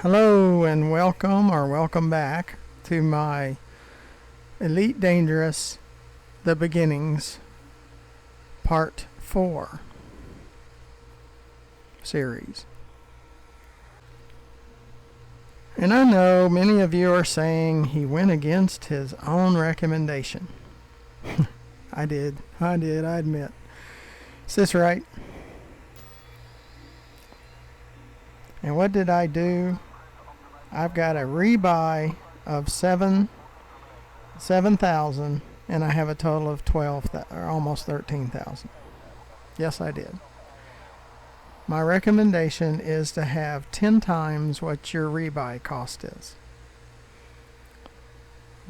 Hello and welcome back to my Elite Dangerous The Beginnings Part 4 series. And I know many of you are saying he went against his own recommendation. I did, I admit. Is this right? And what did I do? I've got a rebuy of 7,000 and I have a total of 12,000 or almost 13,000. Yes, I did. My recommendation is to have 10 times what your rebuy cost is.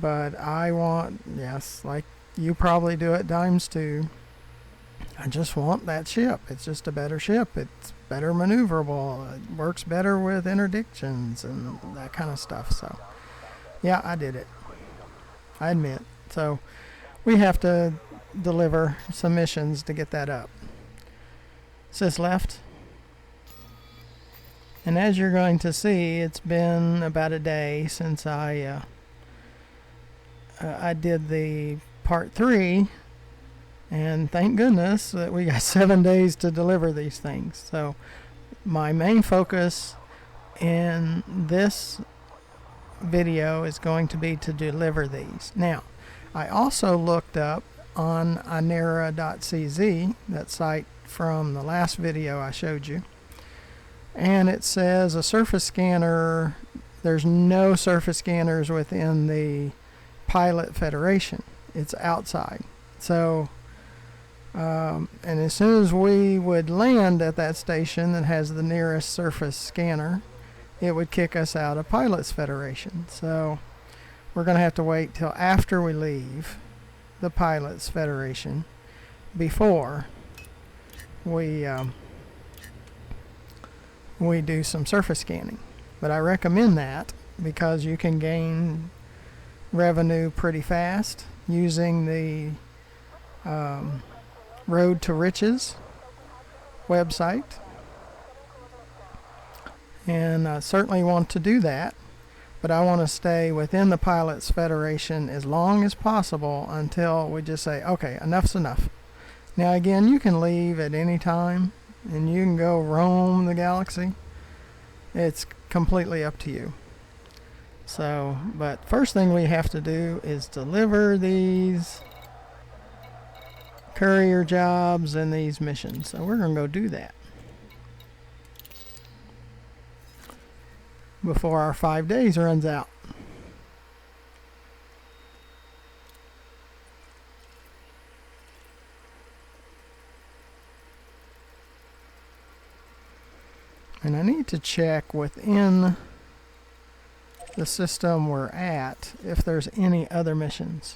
But I want, yes, like you probably do at Dimes too, I just want that ship. It's just a better ship. It's better maneuverable. It works better with interdictions and that kind of stuff. So, yeah, I did it. I admit. So, we have to deliver some missions to get that up. Says left. And as you're going to see, it's been about a day since I did the part 3. And thank goodness that we got 7 days to deliver these things. So my main focus in this video is going to be to deliver these. Now, I also looked up on Anera.cz, that site from the last video I showed you. And it says a surface scanner, there's no surface scanners within the Pilot Federation. It's outside. So and as soon as we would land at that station that has the nearest surface scanner, it would kick us out of Pilots Federation. So we're going to have to wait till after we leave the Pilots Federation before we do some surface scanning. But I recommend that because you can gain revenue pretty fast using the Road to Riches website, and I certainly want to do that, but I want to stay within the Pilots Federation as long as possible until we just say, okay, enough's enough. Now again, you can leave at any time and you can go roam the galaxy. It's completely up to you. So, but first thing we have to do is deliver these courier jobs and these missions. So we're going to go do that before our 5 days runs out. And I need to check within the system we're at if there's any other missions.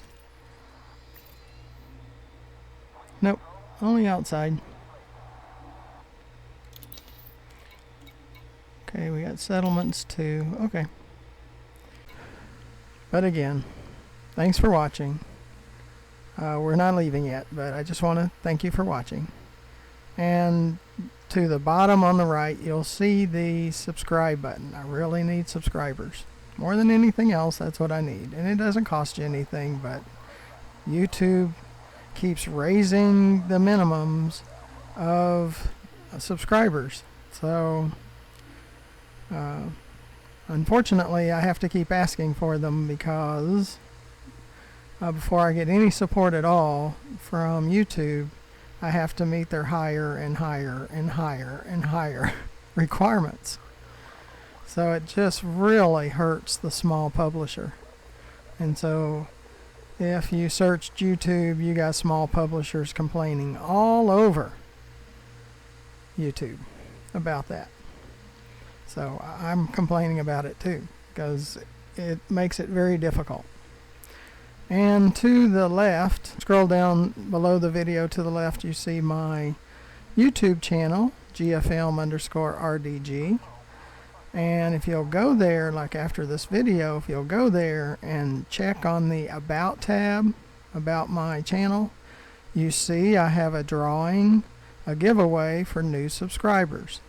Nope, only outside. Okay, we got settlements too. Okay. But again, thanks for watching. We're not leaving yet, but I just want to thank you for watching. And to the bottom on the right, you'll see the subscribe button. I really need subscribers. More than anything else, that's what I need. And it doesn't cost you anything, but YouTube keeps raising the minimums of subscribers. So unfortunately I have to keep asking for them because before I get any support at all from YouTube, I have to meet their higher and higher and higher and higher requirements. So it just really hurts the small publisher. And so if you searched YouTube, you got small publishers complaining all over YouTube about that. So I'm complaining about it too because it makes it very difficult. And to the left, scroll down below the video to the left, you see my YouTube channel, GFM_RDG. And if you'll go there, like after this video, if you'll go there and check on the About tab, about my channel, you see I have a drawing, a giveaway for new subscribers.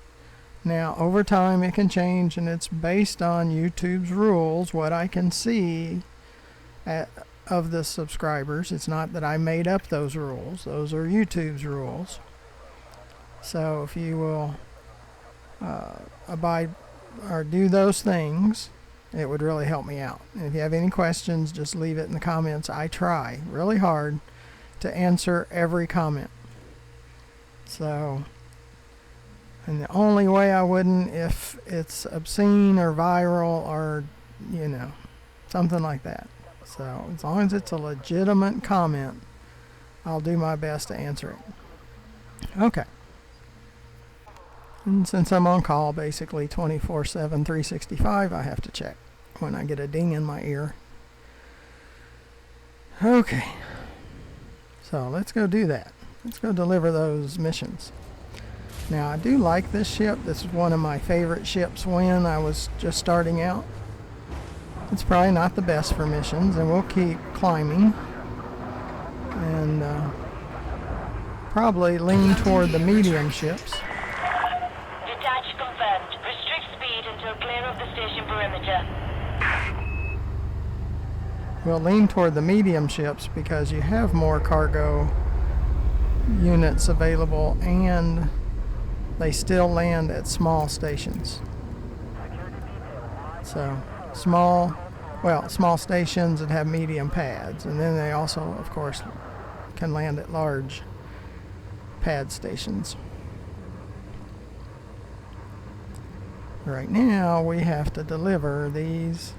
Now, over time it can change, and it's based on YouTube's rules, what I can see of the subscribers. It's not that I made up those rules. Those are YouTube's rules. So if you will abide or do those things, it would really help me out. And if you have any questions, just leave it in the comments. I try really hard to answer every comment. So, and the only way I wouldn't if it's obscene or viral or, you know, something like that. So as long as it's a legitimate comment, I'll do my best to answer it. Okay. And since I'm on call basically 24/7, 365, I have to check when I get a ding in my ear. Okay. So let's go do that. Let's go deliver those missions. Now I do like this ship. This is one of my favorite ships when I was just starting out. It's probably not the best for missions, and we'll keep climbing and probably lean toward the medium ships. Detach confirmed. Restrict speed until clear of the station perimeter. We'll lean toward the medium ships because you have more cargo units available, and they still land at small stations. So small stations that have medium pads, and then they also, of course, can land at large pad stations. Right now we have to deliver these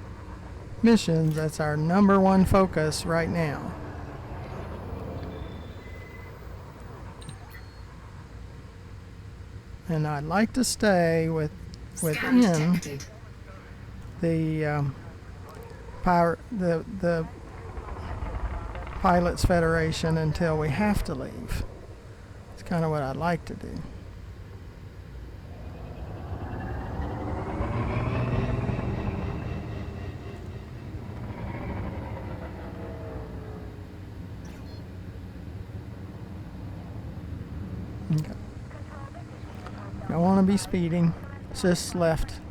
missions. That's our number one focus right now. And I'd like to stay within the Pilots Federation until we have to leave. It's kind of what I'd like to do. Okay. Don't want to be speeding. Sys left.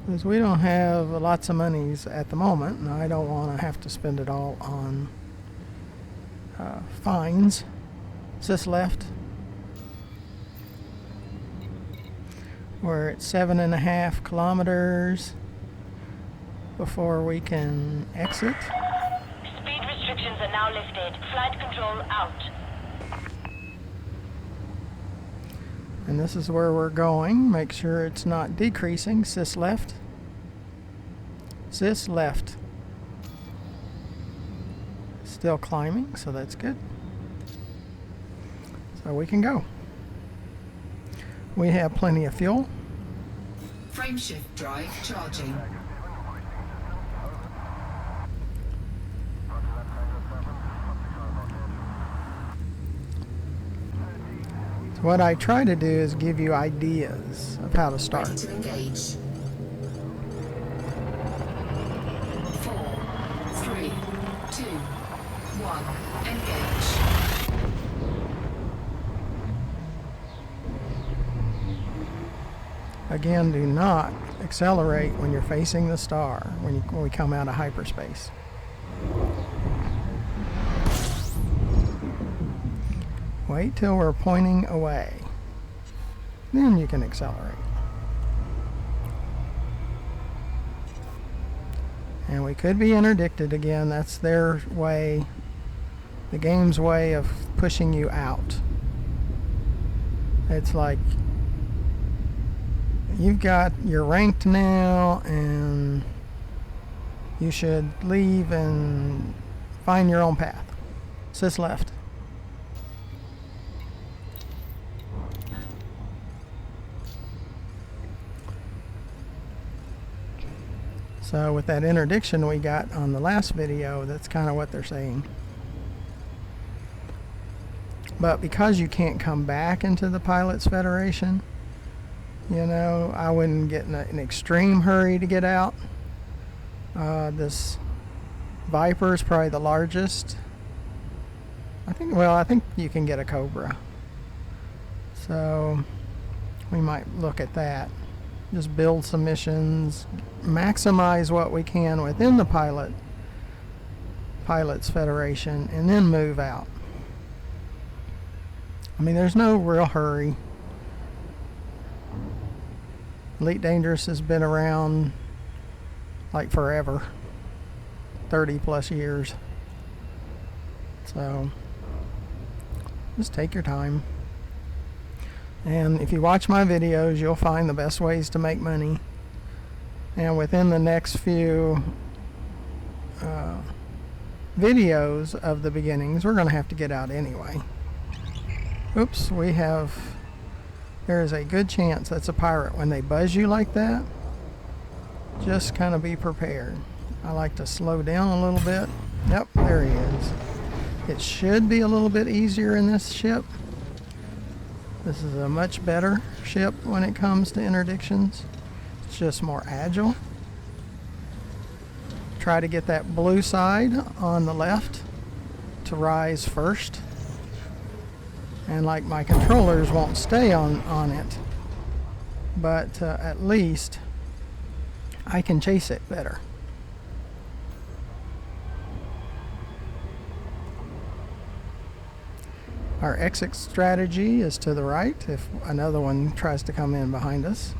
Because we don't have lots of monies at the moment, and I don't want to have to spend it all on fines. Sys left. We're at 7.5 kilometers before we can exit. Speed restrictions are now lifted. Flight control out. And this is where we're going. Make sure it's not decreasing. Sys left. Sys left. Still climbing, so that's good. So we can go. We have plenty of fuel. Frameshift drive charging. So what I try to do is give you ideas of how to start. Ready to engage. 4, 3, 2, 1. Engage. Again, do not accelerate when you're facing the star, when we come out of hyperspace. Wait till we're pointing away. Then you can accelerate. And we could be interdicted again. That's their way, the game's way of pushing you out. It's like you're ranked now, and you should leave and find your own path. Sys left. So with that interdiction we got on the last video, that's kind of what they're saying. But because you can't come back into the Pilots Federation, you know, I wouldn't get in an extreme hurry to get out. This Viper is probably the largest. I think you can get a Cobra. So we might look at that. Just build some missions, maximize what we can within the Pilots Federation, and then move out. I mean, there's no real hurry. Elite Dangerous has been around like forever, 30 plus years. So just take your time. And if you watch my videos, you'll find the best ways to make money. And within the next few videos of the beginnings, we're going to have to get out anyway. Oops, there is a good chance that's a pirate. When they buzz you like that, just kind of be prepared. I like to slow down a little bit. Yep, there he is. It should be a little bit easier in this ship. This is a much better ship when it comes to interdictions. It's just more agile. Try to get that blue side on the left to rise first. And like my controllers won't stay on it, but at least I can chase it better. Our exit strategy is to the right if another one tries to come in behind us.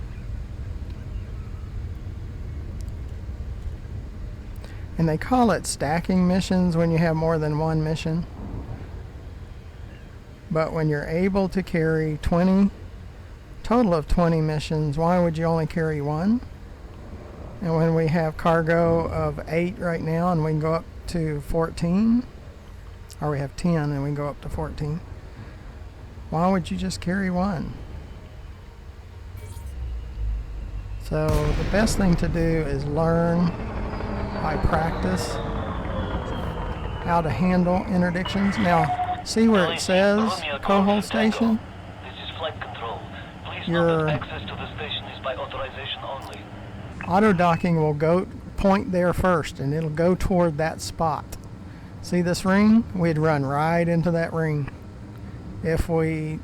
And they call it stacking missions when you have more than one mission. But when you're able to carry total of 20 missions, why would you only carry one? And when we have cargo of 8 right now and we can go up to 14, or we have 10 and we can go up to 14, why would you just carry one? So the best thing to do is learn by practice how to handle interdictions. Now, see where it says Coho Station? This is Flight Control. Please Your note that access to the station is by authorization only. auto docking will point there first, and it'll go toward that spot. See this ring? We'd run right into that ring if we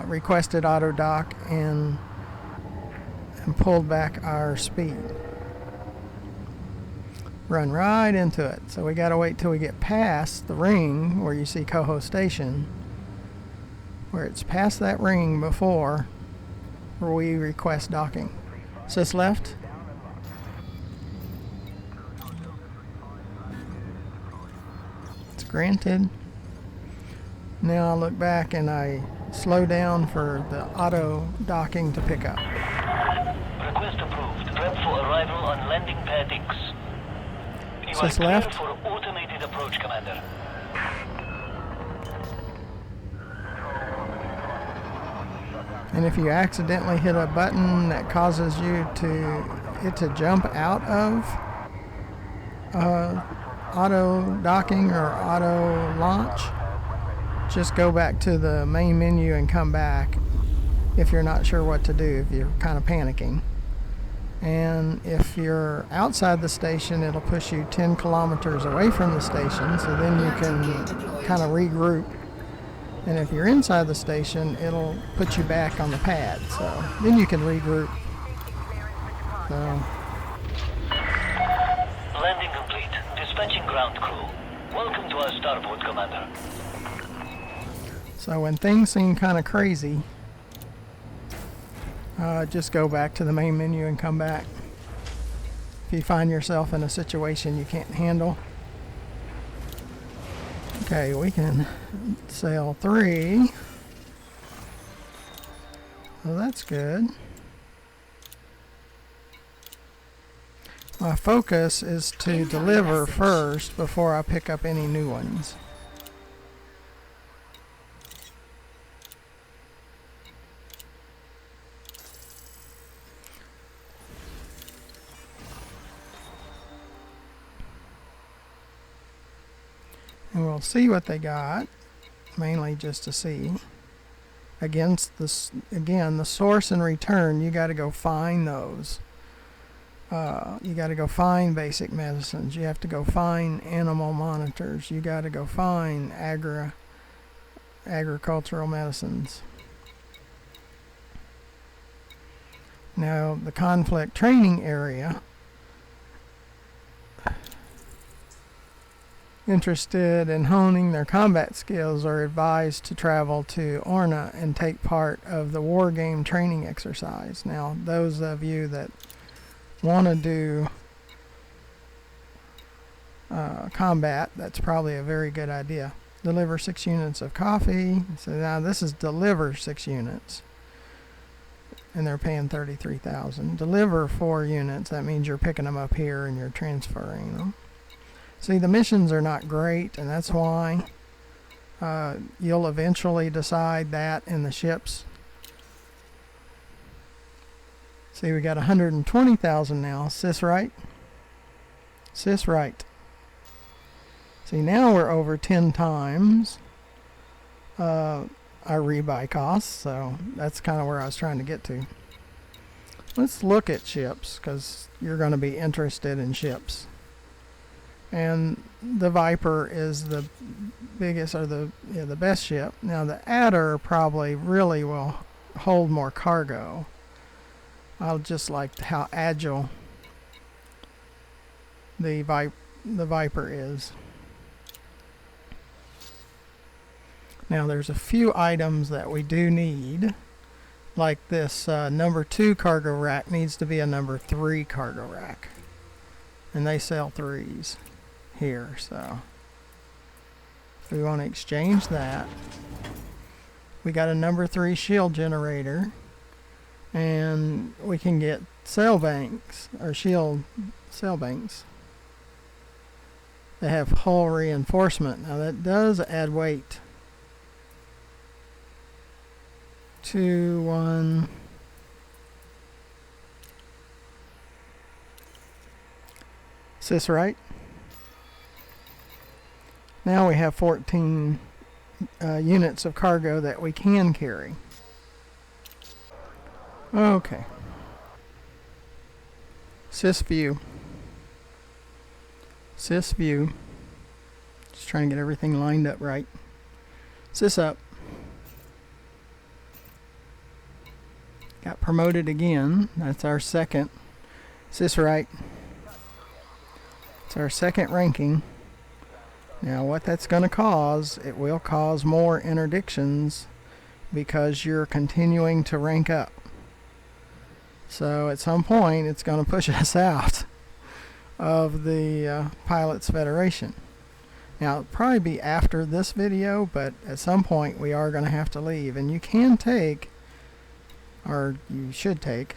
requested auto dock and pulled back our speed. Run right into it. So we got to wait till we get past the ring where you see Coho Station, where it's past that ring before we request docking. So it's left. It's granted. Now I look back and I slow down for the auto docking to pick up. Request approved. Prep for arrival on landing pad X. You So are it's clear left. for automated approach, Commander. And if you accidentally hit a button that causes it to jump out of auto docking or auto launch, just go back to the main menu and come back if you're not sure what to do, if you're kind of panicking. And if you're outside the station, it'll push you 10 kilometers away from the station, so then you can kind of regroup. And if you're inside the station, it'll put you back on the pad, so then you can regroup. So, Landing complete. Dispatching ground crew. Welcome to our starboard, Commander. so when things seem kind of crazy, just go back to the main menu and come back. If you find yourself in a situation you can't handle. Okay, we can sail 3. Well, that's good. My focus is to deliver first before I pick up any new ones. And we'll see what they got, mainly just to see. Against this, again, the source and return, you got to go find those. You got to go find basic medicines. You have to go find animal monitors. You got to go find agricultural medicines. Now, the conflict training area. Interested in honing their combat skills are advised to travel to Orna and take part of the war game training exercise. Now, those of you that want to do combat, that's probably a very good idea. Deliver 6 units of coffee. So now this is deliver 6 units. And they're paying $33,000. Deliver 4 units. That means you're picking them up here and you're transferring them. See, the missions are not great, and that's why you'll eventually decide that in the ships. See, we got 120,000 now. Sis right? Sis right. See, now we're over 10 times our rebuy costs, so that's kind of where I was trying to get to. Let's look at ships, because you're going to be interested in ships. And the Viper is the biggest, or the best ship. Now the Adder probably really will hold more cargo. I just like how agile the Viper is. Now there's a few items that we do need, like this number 2 cargo rack needs to be a number 3 cargo rack, and they sell 3s here. So if we want to exchange that, we got a number 3 shield generator, and we can get sail banks, or shield sail banks. They have hull reinforcement. Now that does add weight to 1. Is this right? Now we have 14 units of cargo that we can carry. Okay. Sys view. Sys view. Just trying to get everything lined up right. Sys up. Got promoted again. That's our second. Sys right. It's our second ranking. Now what that's going to cause, it will cause more interdictions because you're continuing to rank up. So at some point it's going to push us out of the Pilots Federation. Now it'll probably be after this video, but at some point we are going to have to leave. And you can take, or you should take,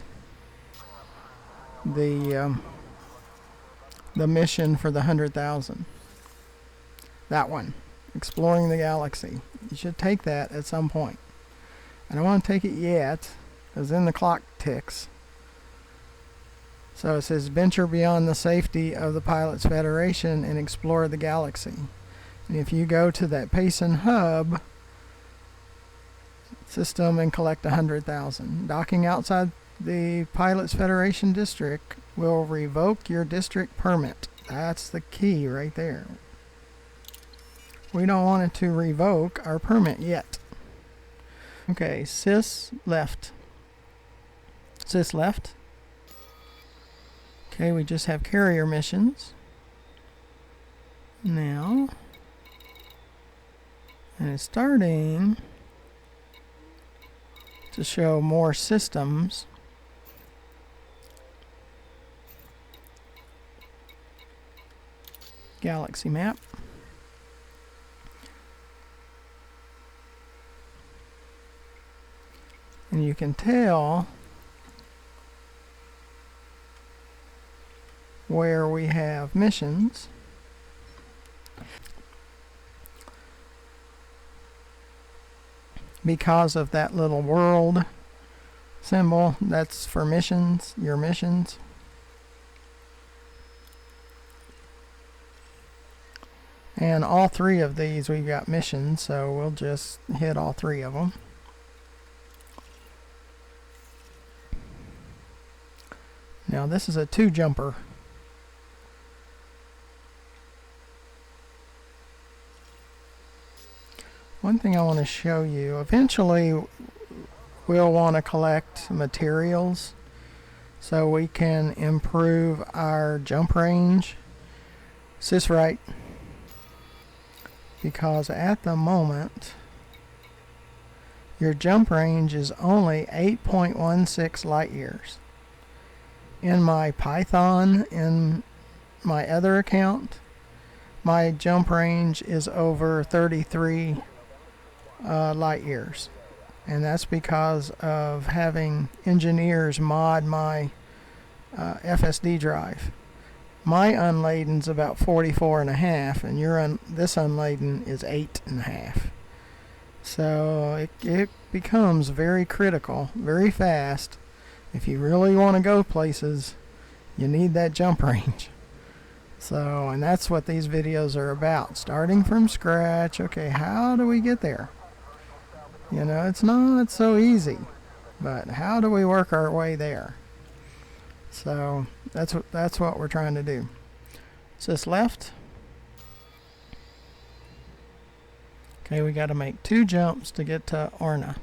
the mission for the 100,000. That one, Exploring the Galaxy. You should take that at some point. I don't want to take it yet, because then the clock ticks. So it says, venture beyond the safety of the Pilots Federation and explore the galaxy. And if you go to that Payson Hub system and collect 100,000, docking outside the Pilots Federation district will revoke your district permit. That's the key right there. We don't want it to revoke our permit yet. Okay, Sys left. Sys left. Okay, we just have carrier missions now, and it's starting to show more systems. Galaxy map. And you can tell where we have missions. Because of that little world symbol, that's for missions, your missions. And all 3 of these we've got missions, so we'll just hit all 3 of them. Now this is a 2-jumper. One thing I want to show you, eventually we'll want to collect materials so we can improve our jump range. Sys right, because at the moment your jump range is only 8.16 light years. In my Python, in my other account, my jump range is over 33 light years, and that's because of having engineers mod my FSD drive. My unladen's about 44.5, and this unladen is 8.5. So it becomes very critical, very fast. If you really want to go places, you need that jump range. So, and that's what these videos are about. Starting from scratch. Okay, how do we get there? You know, it's not so easy, but how do we work our way there? So that's what we're trying to do. Sys left. Okay, we got to make 2 jumps to get to Orna.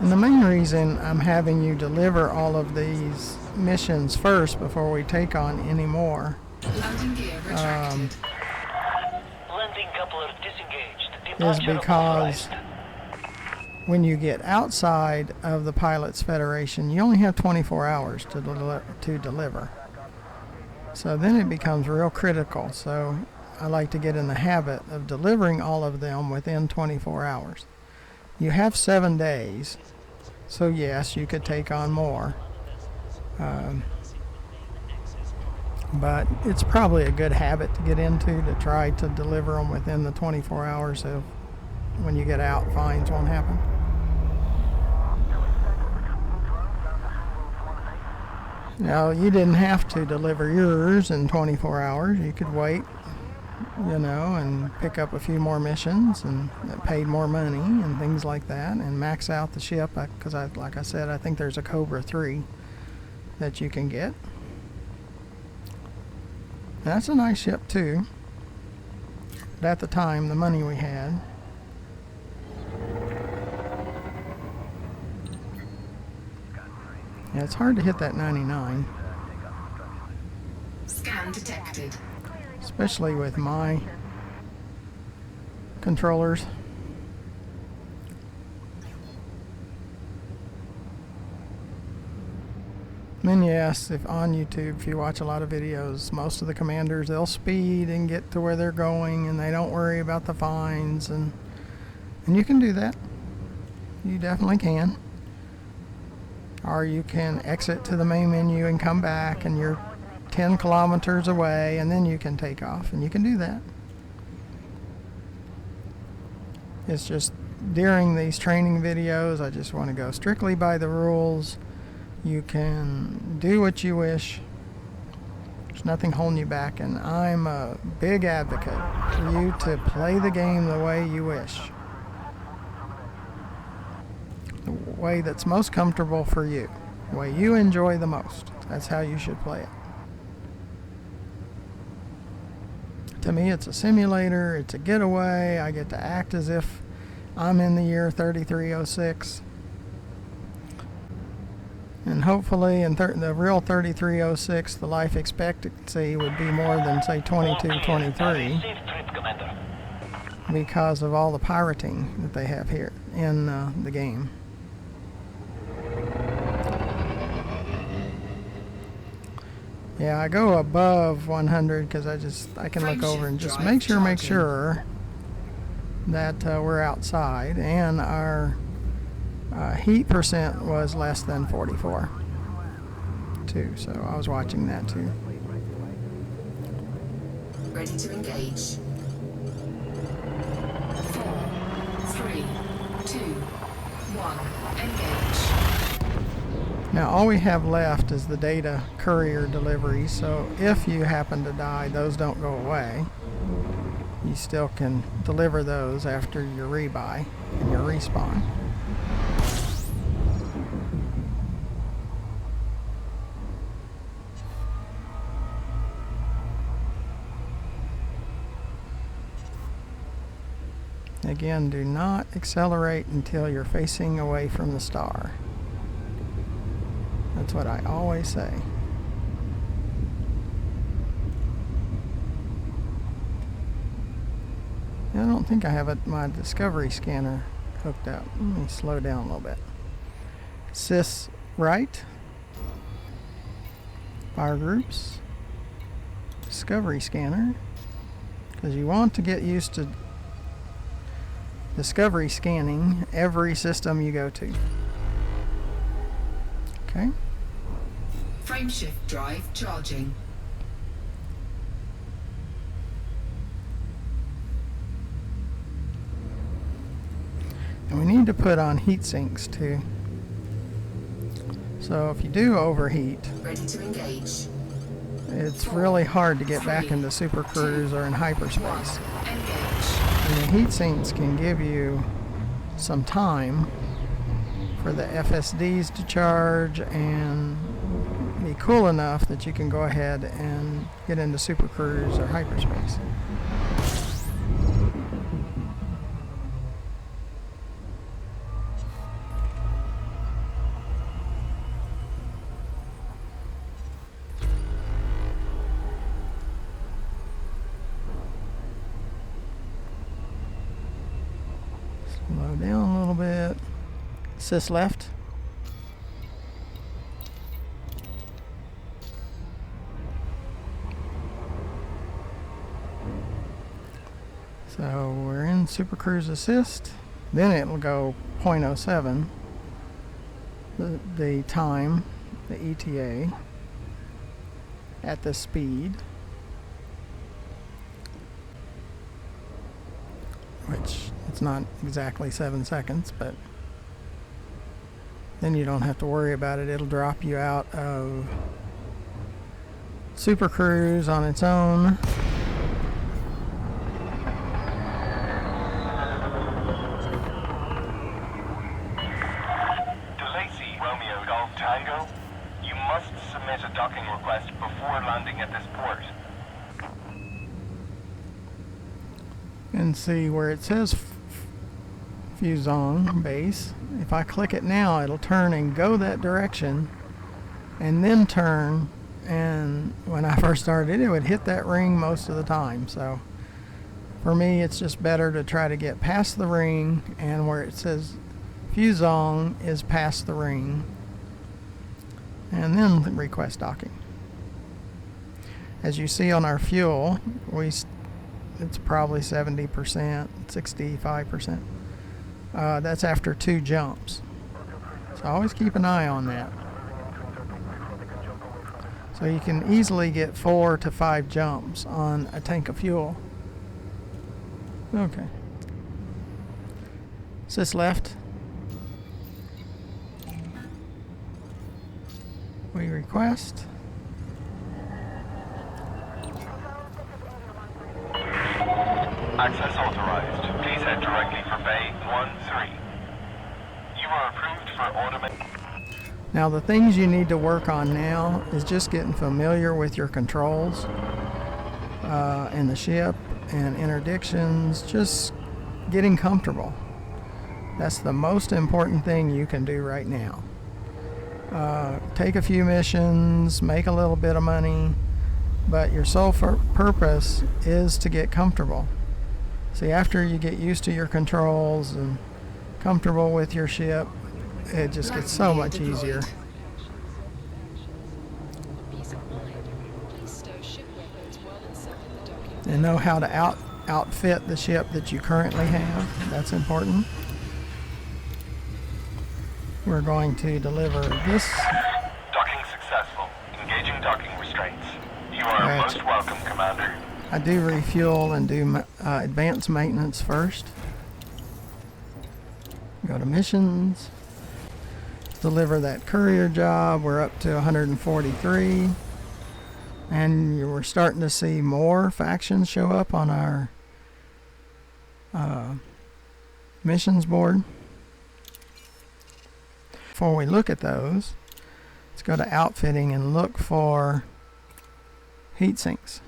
And the main reason I'm having you deliver all of these missions first before we take on any more Landing gear retracted. Landing coupler disengaged. is Departure because authorized. when you get outside of the Pilots Federation, you only have 24 hours to deliver. So then it becomes real critical. So I like to get in the habit of delivering all of them within 24 hours. You have 7 days, so yes, you could take on more. But it's probably a good habit to get into, to try to deliver them within the 24 hours, so when you get out, fines won't happen. Now, you didn't have to deliver yours in 24 hours. You could wait, you know, and pick up a few more missions and that paid more money and things like that, and max out the ship, because like I said, I think there's a Cobra 3 that you can get. That's a nice ship too, but at the time, the money we had, yeah, it's hard to hit that 99, Scan detected. especially with my controllers. And then yes, if on YouTube, if you watch a lot of videos, most of the commanders, they'll speed and get to where they're going, and they don't worry about the fines, and you can do that. You definitely can. Or you can exit to the main menu and come back, and you're 10 kilometers away, and then you can take off, and you can do that. It's just during these training videos, I just want to go strictly by the rules. You can do what you wish. There's nothing holding you back, and I'm a big advocate for you to play the game the way you wish. The way that's most comfortable for you. The way you enjoy the most. That's how you should play it. To me, it's a simulator, it's a getaway. I get to act as if I'm in the year 3306. And hopefully in the real 3306, the life expectancy would be more than, say, 2223, Safe trip, Commander. because of all the pirating that they have here in the game. Yeah, I go above 100 because I can look over and just make sure that we're outside, and our heat percent was less than 44 too, so I was watching that too. Ready to engage. 4, 3, 2, 1. Engage. Now all we have left is the data courier delivery, so if you happen to die, those don't go away. You still can deliver those after your rebuy and your respawn. Again, do not accelerate until you're facing away from the star. That's what I always say. I don't think I have my Discovery scanner hooked up. Let me slow down a little bit. Sys right. Fire groups. Discovery scanner. Because you want to get used to Discovery scanning every system you go to. Okay. Frameshift drive charging. And we need to put on heat sinks too. So if you do overheat, Ready to engage. it's really hard to get back into Super Cruise or in hyperspace. Engage. And the heat sinks can give you some time for the FSDs to charge and be cool enough that you can go ahead and get into Super Cruise or hyperspace. Slow down a little bit. Sys left. So we're in Super Cruise Assist. Then it will go 0.07. The time, the ETA, at the speed, which it's not exactly 7 seconds, but then you don't have to worry about it. It'll drop you out of Super Cruise on its own. DeLacy, Romeo Golf Tango, you must submit a docking request before landing at this port. And see where it says Fuzon base. If I click it now, it'll turn and go that direction and then turn, and when I first started it would hit that ring most of the time. So for me it's just better to try to get past the ring, and where it says Fuzon is past the ring, and then request docking. As you see on our fuel, it's probably 70%, 65%. That's after 2 jumps. So always keep an eye on that. So you can easily get 4 to 5 jumps on a tank of fuel. Okay. Sys left. We request. Access authorized. Please head directly for Bay 13. You are approved for automation. Now the things you need to work on now is just getting familiar with your controls in the ship and interdictions, just getting comfortable. That's the most important thing you can do right now. Take a few missions, make a little bit of money, but your sole purpose is to get comfortable. See, after you get used to your controls and comfortable with your ship, it just gets so much easier. And know how to outfit the ship that you currently have. That's important. We're going to deliver this. Docking successful. Engaging docking restraints. You are most welcome, Commander. I do refuel and do advanced maintenance first. Go to missions. Deliver that courier job. We're up to 143. And we're starting to see more factions show up on our missions board. Before we look at those, let's go to outfitting and look for heat sinks.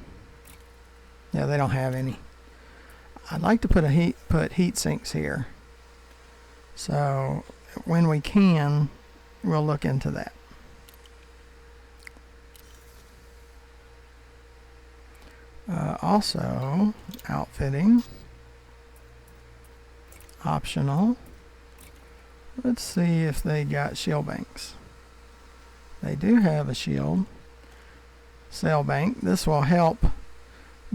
Yeah, they don't have any. I'd like to put heat sinks here. So when we can, we'll look into that. Also, outfitting, optional. Let's see if they got shield banks. They do have a shield cell bank. This will help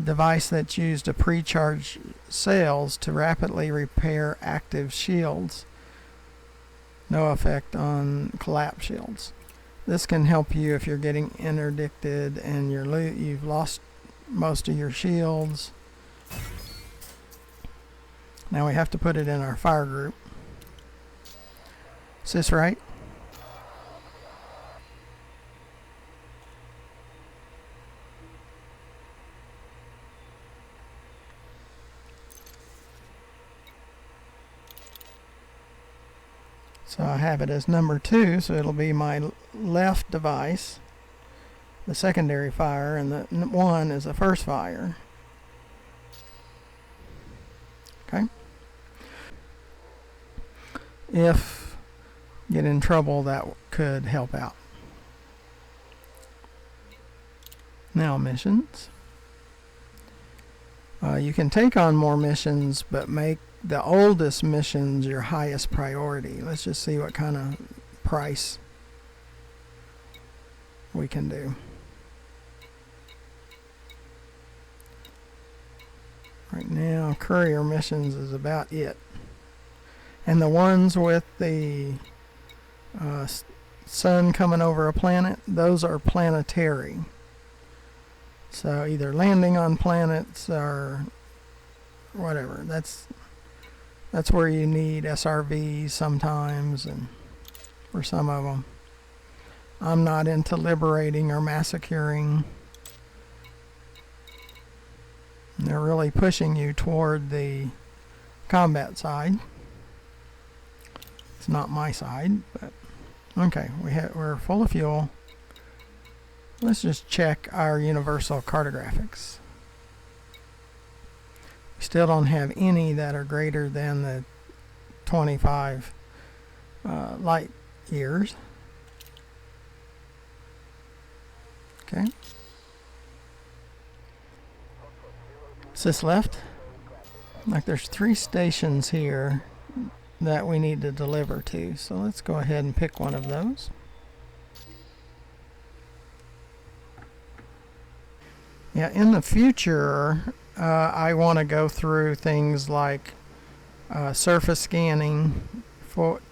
device that's used to pre-charge cells to rapidly repair active shields. No effect on collapse shields. This can help you if you're getting interdicted and you've lost most of your shields. Now we have to put it in our fire group. Is this right? So I have it as number 2, so it'll be my left device, the secondary fire, and the 1 is the first fire. Okay. If get in trouble, that could help out. Now missions. You can take on more missions, but make the oldest missions your highest priority. Let's just see what kind of price we can do. Right now, courier missions is about it. And the ones with the sun coming over a planet, those are planetary. So either landing on planets or whatever. That's where you need SRVs sometimes, and for some of them. I'm not into liberating or massacring. They're really pushing you toward the combat side. It's not my side, but okay. We're full of fuel. Let's just check our universal cartographics. We still don't have any that are greater than the 25 light years. Okay. Is this left? Like there's 3 stations here that we need to deliver to. So let's go ahead and pick one of those. Yeah, in the future, I want to go through things like surface scanning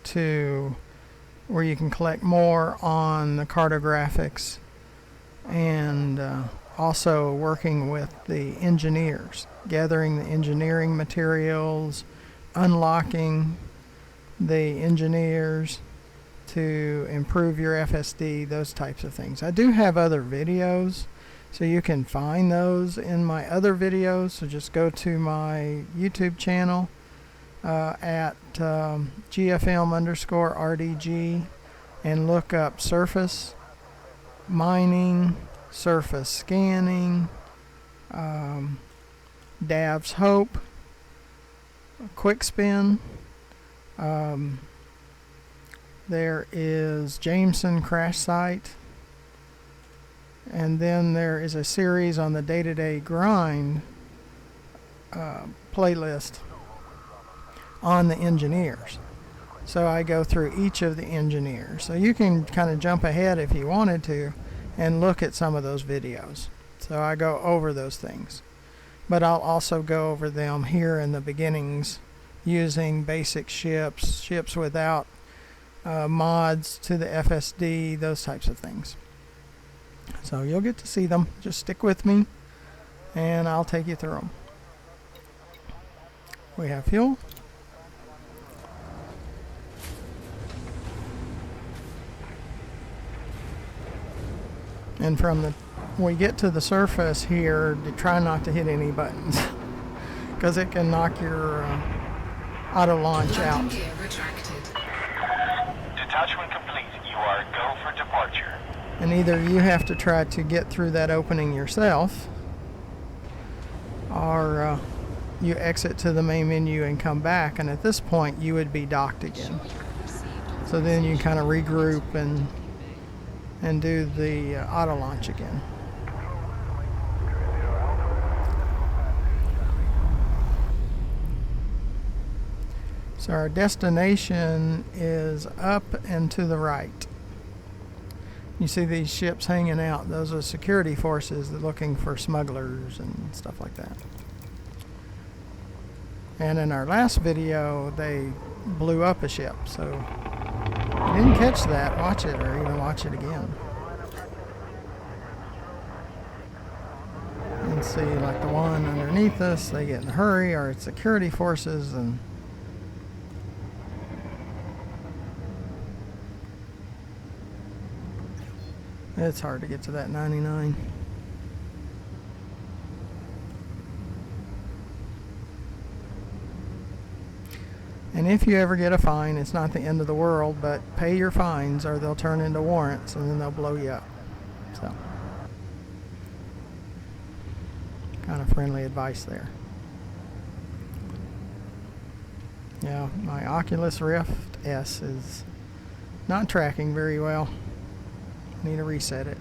to where you can collect more on the cartographics, and also working with the engineers, gathering the engineering materials, unlocking the engineers to improve your FSD, those types of things. I do have other videos, so you can find those in my other videos. So just go to my YouTube channel at GFM_RDG and look up surface mining, surface scanning, Dav's Hope, Quick Spin. There is Jameson Crash Site. And then there is a series on the day-to-day grind playlist on the engineers. So I go through each of the engineers. So you can kind of jump ahead if you wanted to and look at some of those videos. So I go over those things. But I'll also go over them here in the beginnings using basic ships without mods to the FSD, those types of things. So you'll get to see them. Just stick with me and I'll take you through them. We have fuel. And when we get to the surface here, try not to hit any buttons because it can knock your auto launch out. Landing gear retracted. Detachment complete. You are go for departure. And either you have to try to get through that opening yourself, or you exit to the main menu and come back, and at this point you would be docked again. So then you kind of regroup and do the auto launch again. So our destination is up and to the right. You see these ships hanging out. Those are security forces that are looking for smugglers and stuff like that. And in our last video, they blew up a ship. So if you didn't catch that, watch it or even watch it again. You can see like the one underneath us, they get in a hurry, or it's security forces, and it's hard to get to that 99. And if you ever get a fine, it's not the end of the world, but pay your fines or they'll turn into warrants and then they'll blow you up. So, kind of friendly advice there. Yeah, my Oculus Rift S is not tracking very well. Need to reset it.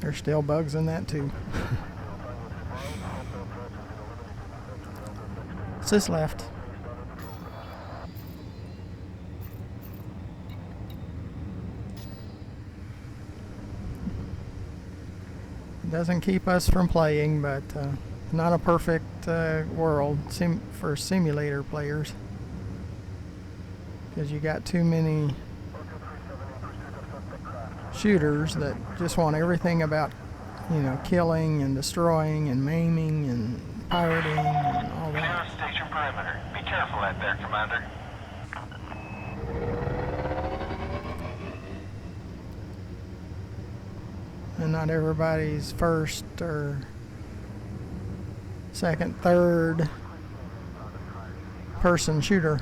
There's still bugs in that too. Sis left. It doesn't keep us from playing, but not a perfect world for simulator players. Because you got too many shooters that just want everything about, you know, killing and destroying and maiming and pirating and all Clear that. of station perimeter. Be careful out there, Commander. And not everybody's first or second, third person shooter.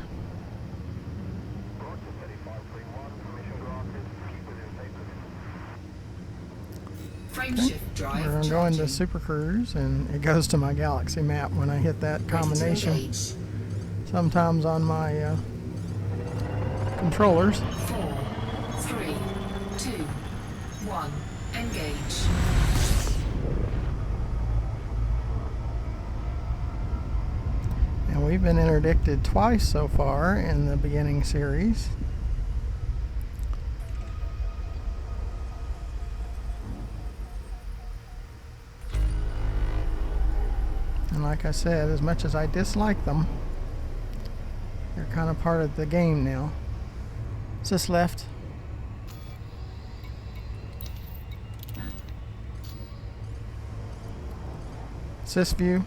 Frameshift drive We're going to go into Super Cruise, and it goes to my Galaxy map when I hit that combination. Sometimes on my controllers. 4, 3, 2, 1, engage. And we've been interdicted twice so far in the beginning series. And like I said, as much as I dislike them, they're kind of part of the game now. Sis left. Sis view.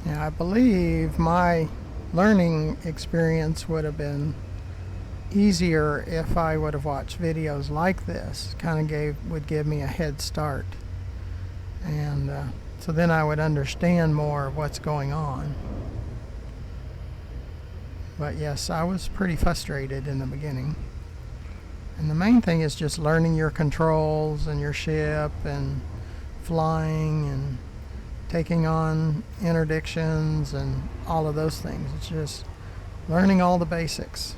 Now, I believe my learning experience would have been easier if I would have watched videos like this. Kind of would give me a head start, and so then I would understand more of what's going on. But yes, I was pretty frustrated in the beginning. And the main thing is just learning your controls and your ship and flying and taking on interdictions and all of those things. It's just learning all the basics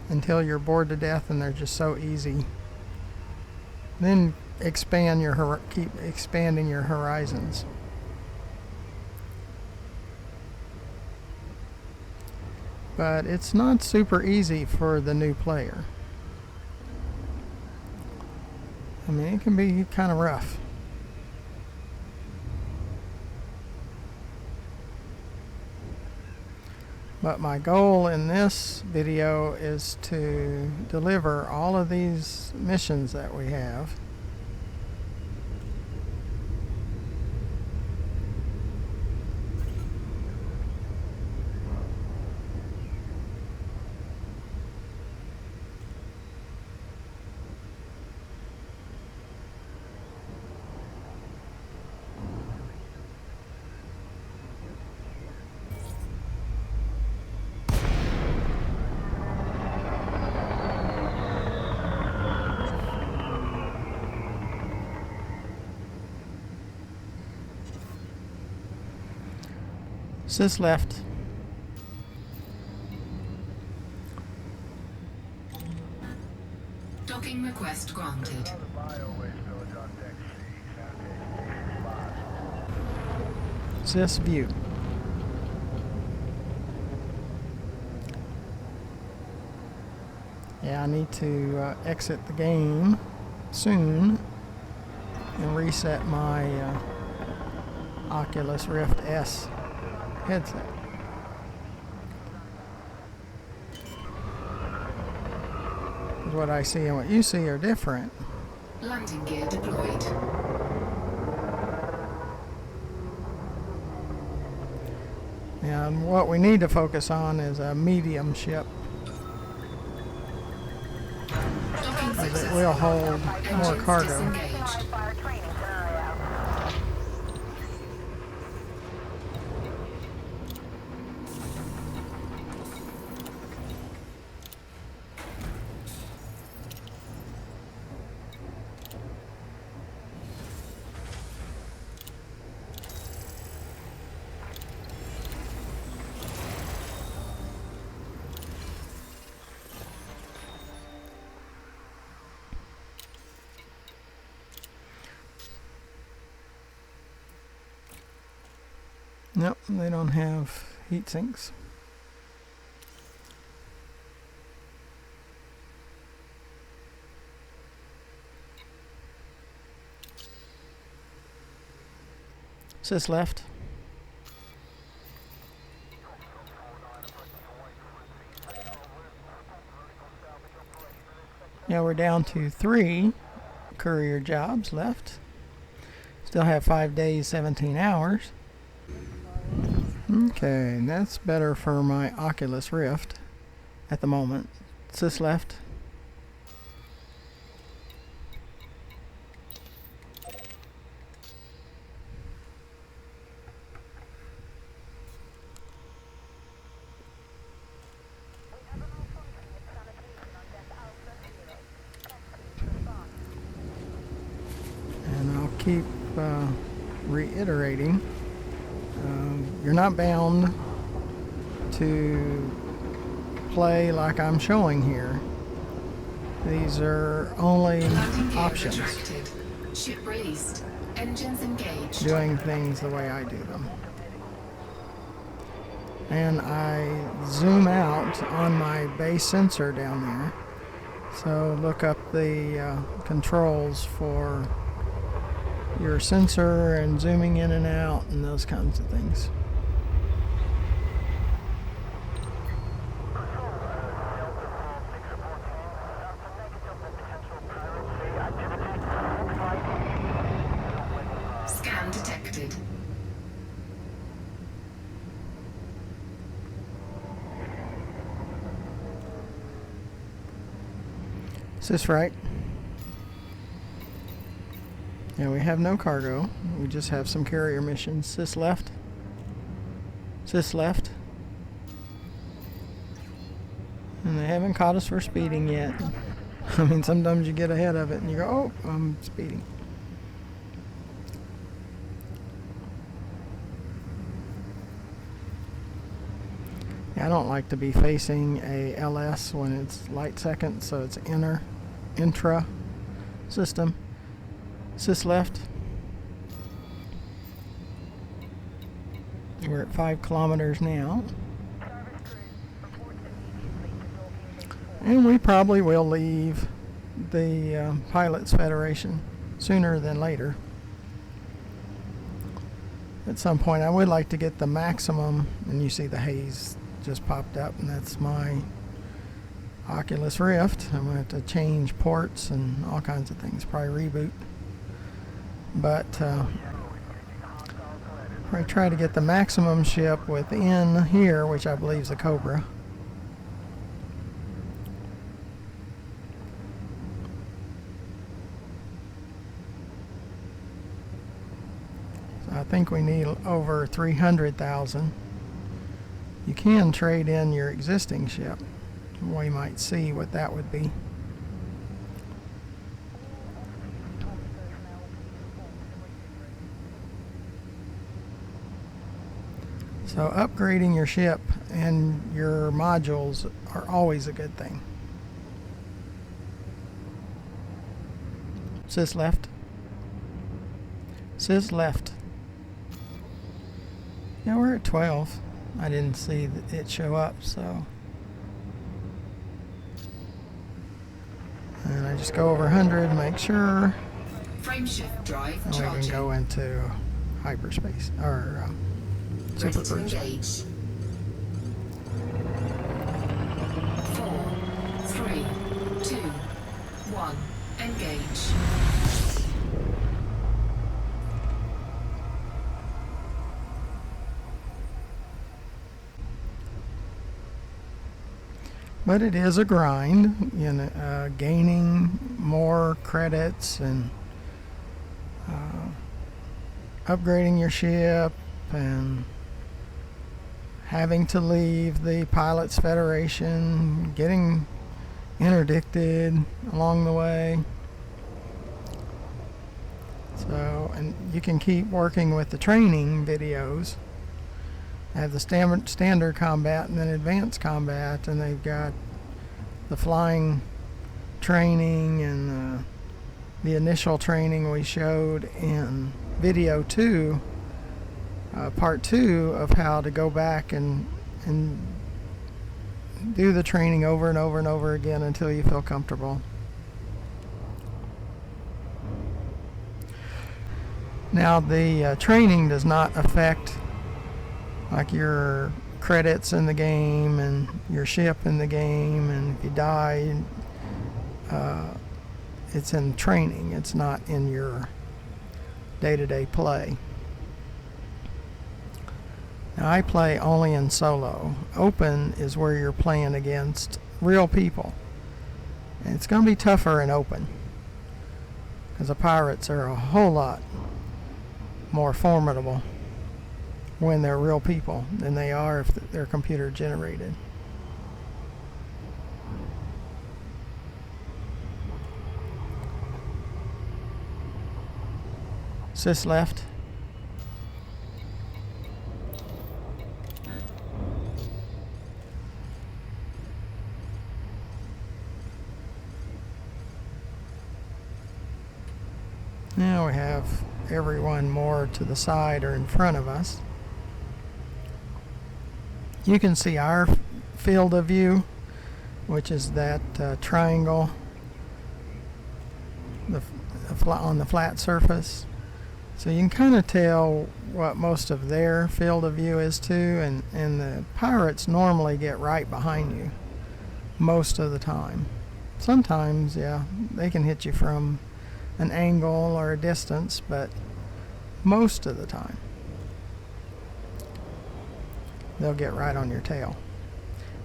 until you're bored to death and they're just so easy. Then keep expanding your horizons. But it's not super easy for the new player. I mean, it can be kind of rough. But my goal in this video is to deliver all of these missions that we have. Sys left. Docking request granted. Sys view. Yeah, I need to exit the game soon and reset my Oculus Rift S headset. What I see and what you see are different. Landing gear deployed. And what we need to focus on is a medium ship, Docking as it successful. will hold more Engines cargo. disengaged. Fire training scenario. Nope, they don't have heat sinks. Sys left. Now we're down to 3 courier jobs left. Still have 5 days, 17 hours. Okay, that's better for my Oculus Rift at the moment. Sys left. And I'll keep reiterating. You're not bound to play like I'm showing here. These are only Landing gear options. retracted. Ship released. Engines engaged. Doing things the way I do them. And I zoom out on my base sensor down there. So look up the controls for your sensor and zooming in and out and those kinds of things. Scan detected. Is this right? Yeah, we have no cargo. We just have some carrier missions. Sys left. Sys left. And they haven't caught us for speeding yet. I mean, sometimes you get ahead of it and you go, oh, I'm speeding. Yeah, I don't like to be facing a LS when it's light second, so it's intra system. Sys left. We're at 5 kilometers now. And we probably will leave the Pilots Federation sooner than later. At some point I would like to get the maximum, and you see the haze just popped up, and that's my Oculus Rift. I'm going to have to change ports and all kinds of things, probably reboot. But I try to get the maximum ship within here, which I believe is a Cobra. So I think we need over 300,000. You can trade in your existing ship. We might see what that would be. So upgrading your ship and your modules are always a good thing. Sis left. Sis left. Yeah, we're at 12. I didn't see it show up, so. And I just go over 100, make sure. Frameshift drive And we can charging. go into hyperspace, or Ready super to cruise. engage. 4, 3, 2, 1. Engage. But it is a grind, you know, gaining more credits and upgrading your ship and having to leave the Pilots Federation, getting interdicted along the way. So, and you can keep working with the training videos. They have the standard combat and then advanced combat, and they've got the flying training and the initial training we showed in video 2, part 2 of how to go back and do the training over and over and over again until you feel comfortable. Now the training does not affect like your credits in the game and your ship in the game, and if you die, it's in training, it's not in your day-to-day play. Now I play only in solo. Open is where you're playing against real people, and it's going to be tougher in open because the pirates are a whole lot more formidable when they're real people than they are if they're computer generated. Sis left. Now we have everyone more to the side or in front of us. You can see our field of view, which is that triangle on the flat surface. So you can kind of tell what most of their field of view is too, and the pirates normally get right behind you most of the time. Sometimes, yeah, they can hit you from an angle or a distance, but most of the time they'll get right on your tail.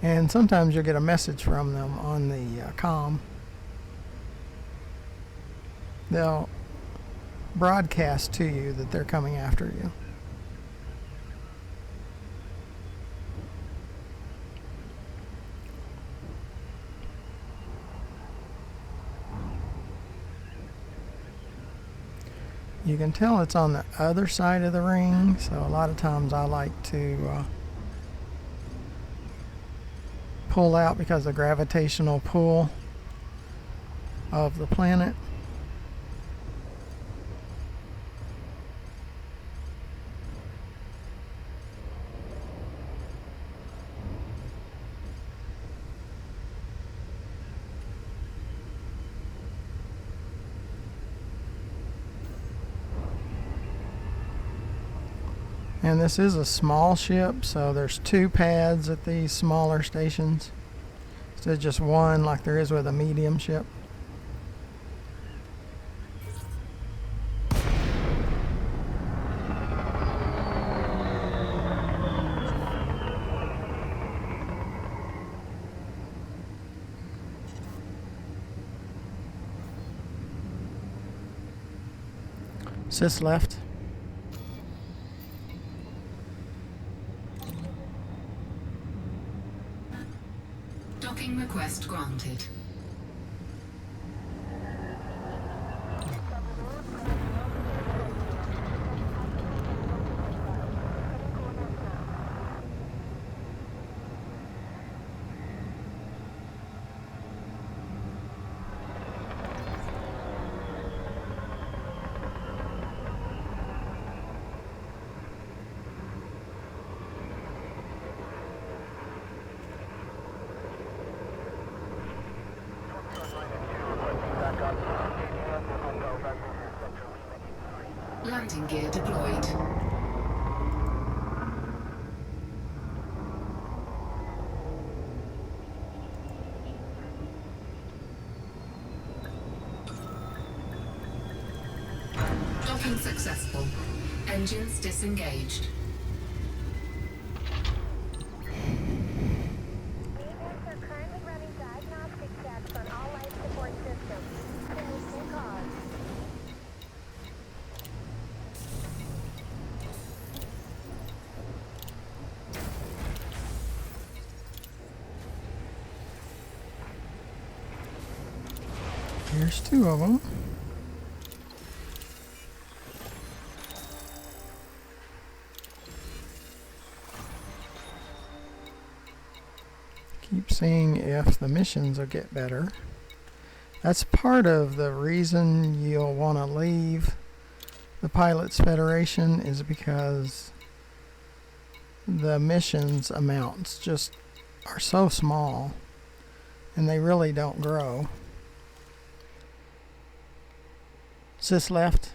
And sometimes you'll get a message from them on the comm. They'll broadcast to you that they're coming after you. You can tell it's on the other side of the ring, so a lot of times I like to pull out because of the gravitational pull of the planet. And this is a small ship, so there's 2 pads at these smaller stations instead of just one like there is with a medium ship. Sis left. Docking request granted. Landing gear deployed. Docking successful. Engines disengaged. Agents are currently running diagnostic checks on all life support systems. Finishing cause. Here's two of them. Keep seeing if the missions will get better. That's part of the reason you'll want to leave the Pilots Federation, is because the missions amounts just are so small and they really don't grow. Sis left.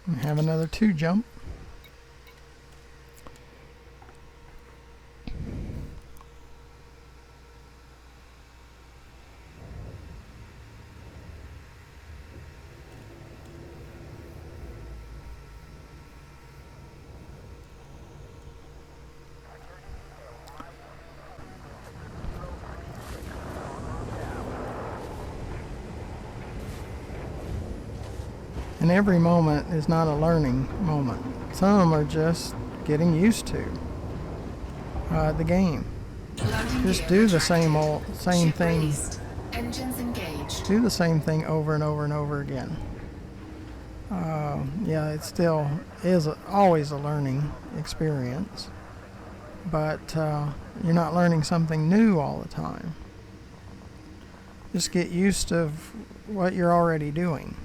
And have another 2 jump. And every moment is not a learning moment. Some of them are just getting used to the game. Landing Just gear do the retracted. same Ship thing. released. Engines engaged. Do the same thing over and over and over again. Yeah, it still is always a learning experience, but you're not learning something new all the time. Just get used to what you're already doing.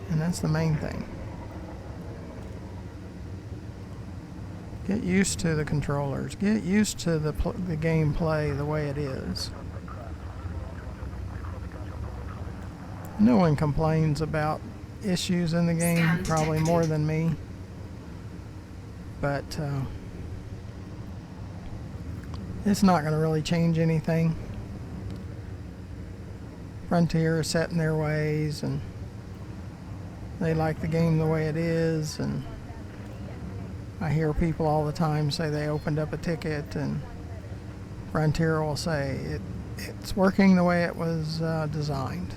And that's the main thing. Get used to the controllers. Get used to the gameplay the way it is. No one complains about issues in the game, Scan probably detected. more than me. But it's not going to really change anything. Frontier is set in their ways, and they like the game the way it is. And I hear people all the time say they opened up a ticket, and Frontier will say it's working the way it was designed.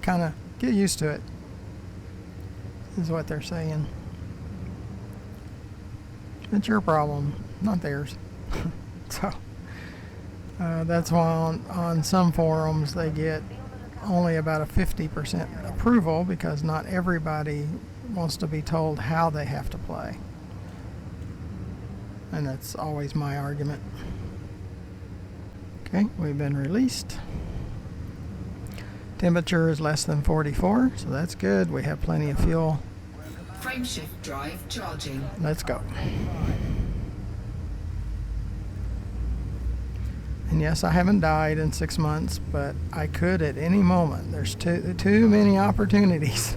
Kind of get used to it, is what they're saying. It's your problem, not theirs. So that's why on some forums they get only about a 50% approval, because not everybody wants to be told how they have to play. And that's always my argument. Okay, we've been released. Temperature is less than 44, so that's good. We have plenty of fuel. Frameshift drive charging. Let's go. And yes, I haven't died in 6 months, but I could at any moment. There's too many opportunities.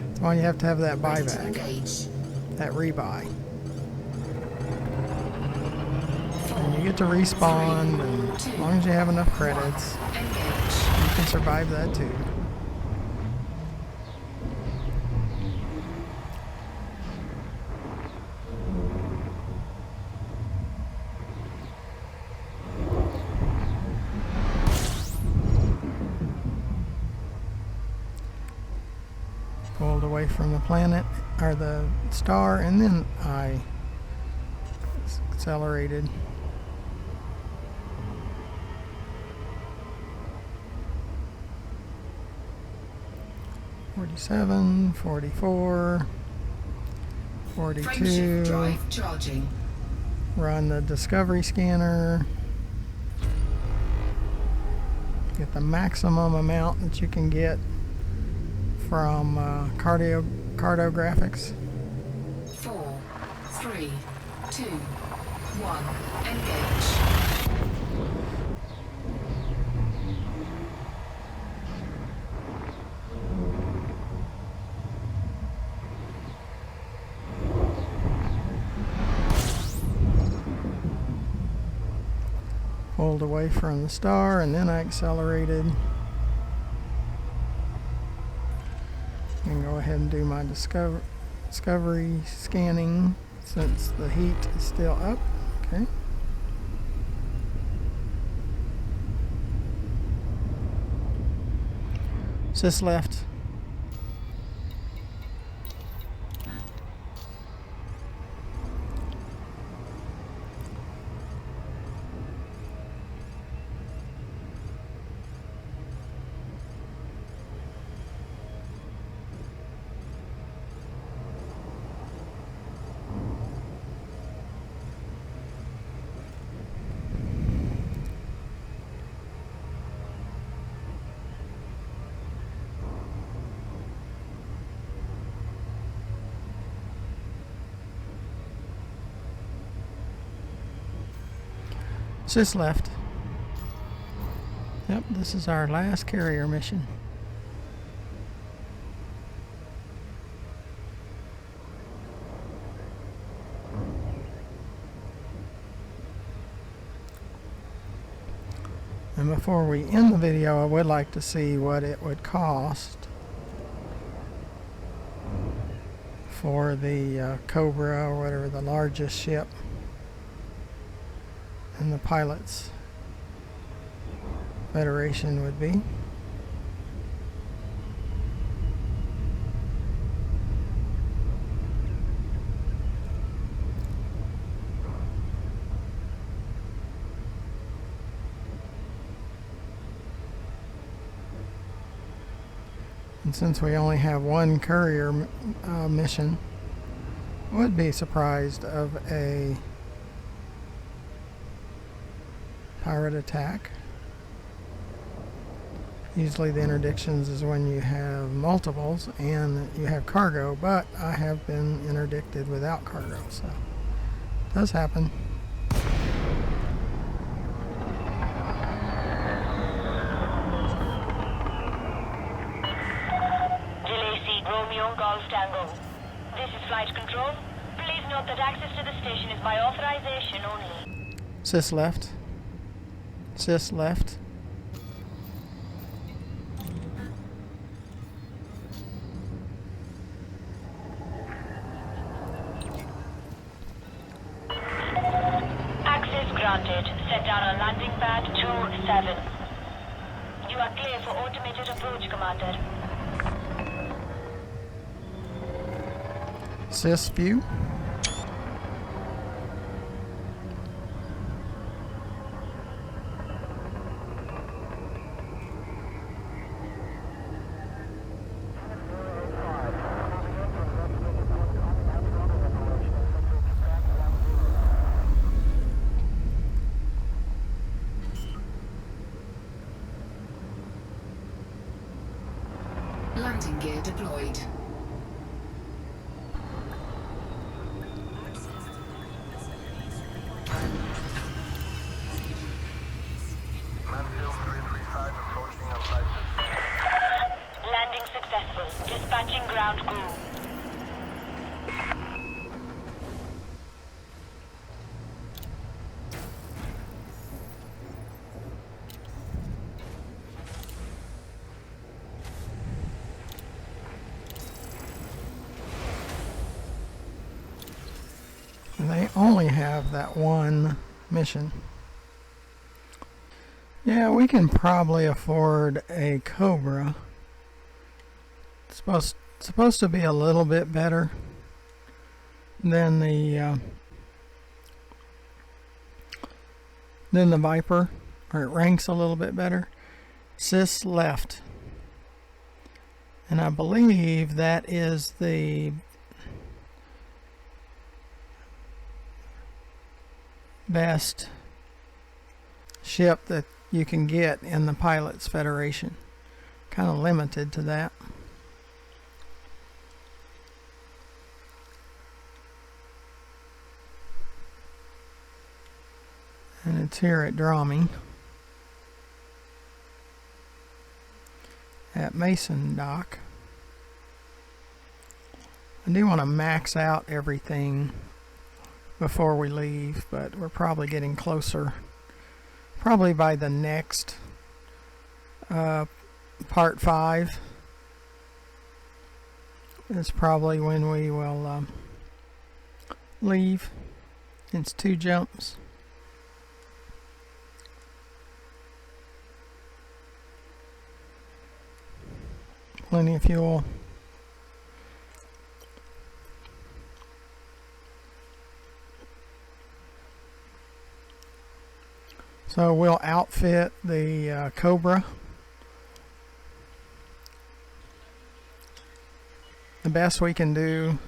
That's why you have to have that Ready to buyback, engage. that rebuy. And you get to respawn, and as long as you have enough credits, Engage. you can survive that too. Pulled away from the planet, or the star, and then I accelerated. 47, 44, Friendship 42. drive charging. Run the discovery scanner. Get the maximum amount that you can get from cartographics. 4, 3, 2, 1. Engage. Pulled away from the star and then I accelerated. And go ahead and do my discovery scanning since the heat is still up. Okay. Sys left. Sys left. Yep, this is our last carrier mission. And before we end the video, I would like to see what it would cost for the Cobra, or whatever, the largest ship in the Pilots Federation would be. And since we only have one courier mission, I would be surprised of a pirate attack. Usually the interdictions is when you have multiples and you have cargo, but I have been interdicted without cargo, so it does happen. Delay Romeo Golf Tango. This is flight control. Please note that access to the station is by authorization only. Sys left. Sys left. Access granted. Set down on landing pad 27. You are clear for automated approach, Commander. Sys view. Landing gear deployed. Mansfield 335 approaching outside. Landing successful. Dispatching ground crew. They only have that one mission. Yeah, we can probably afford a Cobra. It's supposed to be a little bit better than the Viper, or it ranks a little bit better. Sys left, And I believe that is the best ship that you can get in the Pilots Federation. Kind of limited to that. And it's here at Dromey at Mason Dock. I do want to max out everything before we leave, but we're probably getting closer. Probably by the next part 5 is probably when we will leave. It's 2 jumps. Plenty of fuel. So we'll outfit the Cobra. The best we can do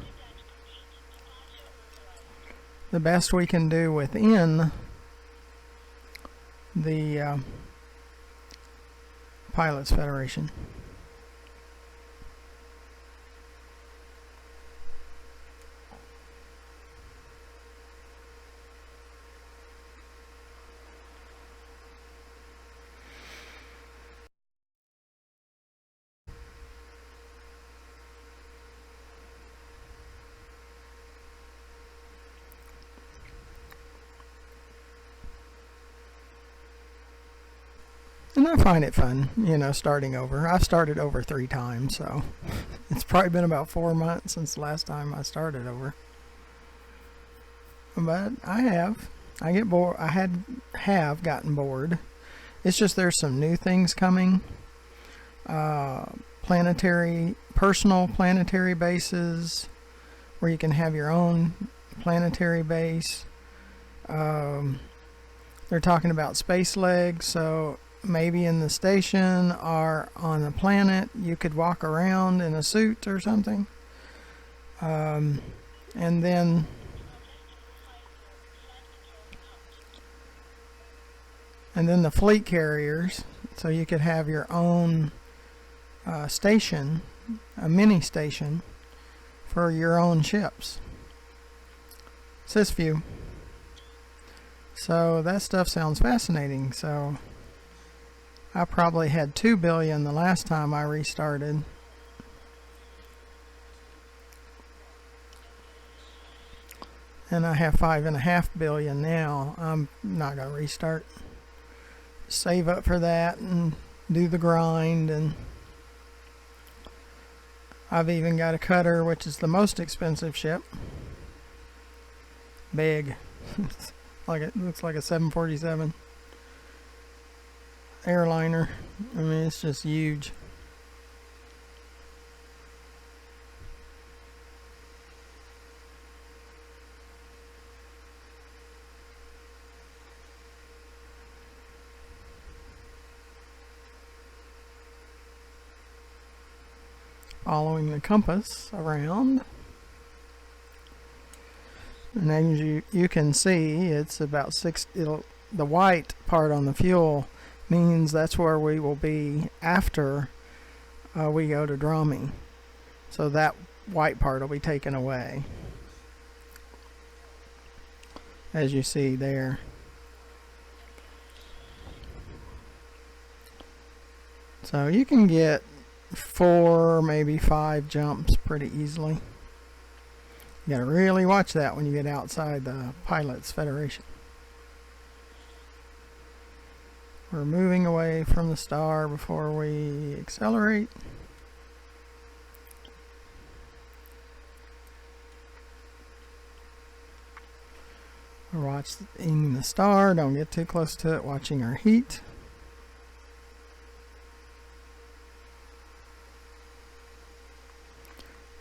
within the Pilots Federation. And I find it fun, you know, starting over. I've started over 3 times, so it's probably been about 4 months since the last time I started over. But I get bored. I have gotten bored. It's just there's some new things coming. Personal planetary bases, where you can have your own planetary base. They're talking about space legs, so maybe in the station or on the planet you could walk around in a suit or something. And then the fleet carriers, so you could have your own station, a mini station for your own ships. Sysview. So that stuff sounds fascinating. So I probably had 2 billion the last time I restarted. And I have 5.5 billion now. I'm not going to restart. Save up for that and do the grind. And I've even got a cutter, which is the most expensive ship. Big. It looks like a 747 airliner. I mean, it's just huge. Following the compass around, and as you can see, it's about 6. The white part on the fuel means that's where we will be after we go to Dromey. So that white part will be taken away, as you see there. So you can get 4, maybe 5 jumps pretty easily. You gotta really watch that when you get outside the Pilots Federation. We're moving away from the star before we accelerate. We're watching the star, don't get too close to it, watching our heat.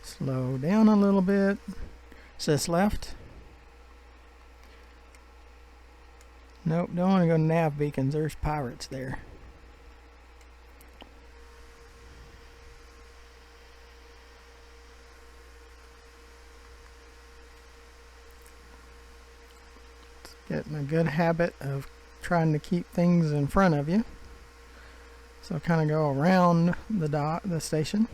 Slow down a little bit. Says left. Nope, don't want to go to nav beacons. There's pirates there. Getting a good habit of trying to keep things in front of you. So kind of go around the station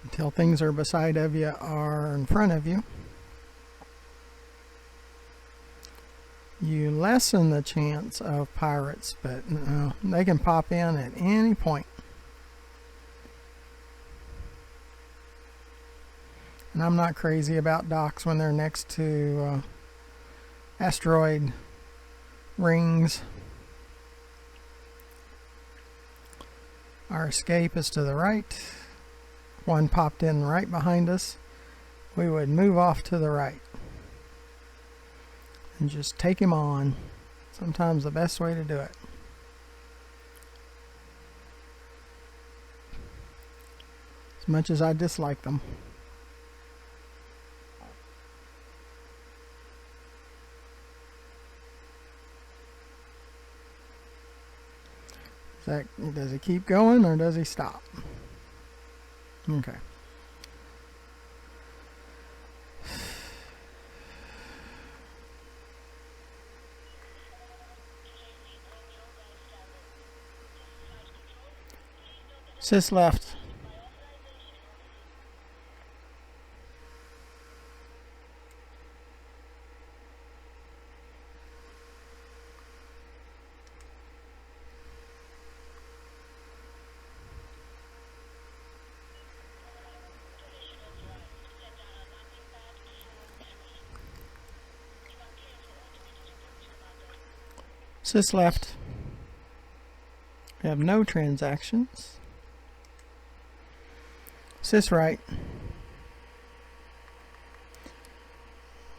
until things are beside of you or in front of you. You lessen the chance of pirates, but they can pop in at any point. And I'm not crazy about docks when they're next to asteroid rings. Our escape is to the right. One popped in right behind us. We would move off to the right and just take him on. Sometimes the best way to do it. As much as I dislike them. Does he keep going or does he stop? Okay. Sis left. Sis left. We have no transactions. Sis right.